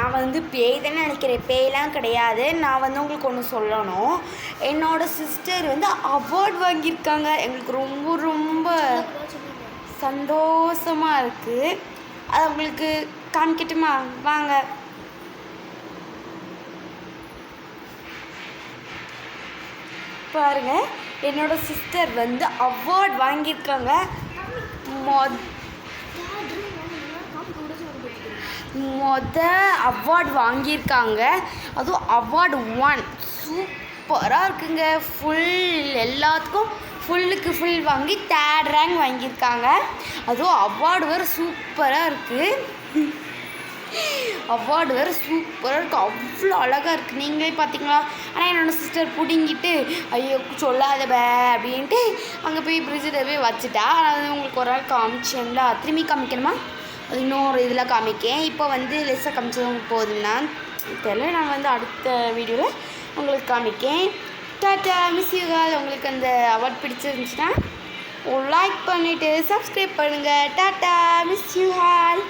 நான் வந்து பேய் தானே நினைக்கிறேன், பேயெலாம் கிடையாது. நான் வந்து உங்களுக்கு ஒன்று சொல்லணும். என்னோடய சிஸ்டர் வந்து அவார்ட் வாங்கியிருக்காங்க. எங்களுக்கு ரொம்ப ரொம்ப சந்தோஷமாக இருக்குது. அது உங்களுக்கு காமிக்கட்டுமா? வாங்க. பாருங்க, என்னோடய சிஸ்டர் வந்து அவார்ட் வாங்கியிருக்காங்க. அவார்டு வாங்கியிருக்காங்க. அதுவும் அவார்டு 1 சூப்பராக இருக்குங்க. எல்லாத்துக்கும் ஃபுல்லுக்கு ஃபுல் வாங்கி 3rd ரேங்க் வாங்கியிருக்காங்க. அதுவும் அவார்டு வேறு சூப்பராக இருக்குது. அவார்டு வேறு சூப்பராக இருக்குது. அவ்வளோ அழகாக இருக்குது. நீங்களே பார்த்தீங்களா? ஆனால் என்னோடய சிஸ்டர் பிடுங்கிட்டு ஐயோ சொல்லாத அப்படின்ட்டு அங்கே போய் ஃப்ரிட்ஜில் போய் வச்சுட்டா. அது உங்களுக்கு ஒரு நாள் காமிச்சேங்களா, திரும்பி காமிக்கணுமா? அது இன்னொரு இதில் காமிக்கேன். இப்போ வந்து லெஸ்ஸாக காமிச்சது போதுன்னா தெரியல. நான் வந்து அடுத்த வீடியோவில் உங்களுக்கு காமிக்கேன். Tata, miss you all. உங்களுக்கு அந்த அவார்ட் பிடிச்சிருந்துச்சுன்னா லைக் பண்ணிவிட்டு சப்ஸ்கிரைப் பண்ணுங்கள். Tata, miss you all.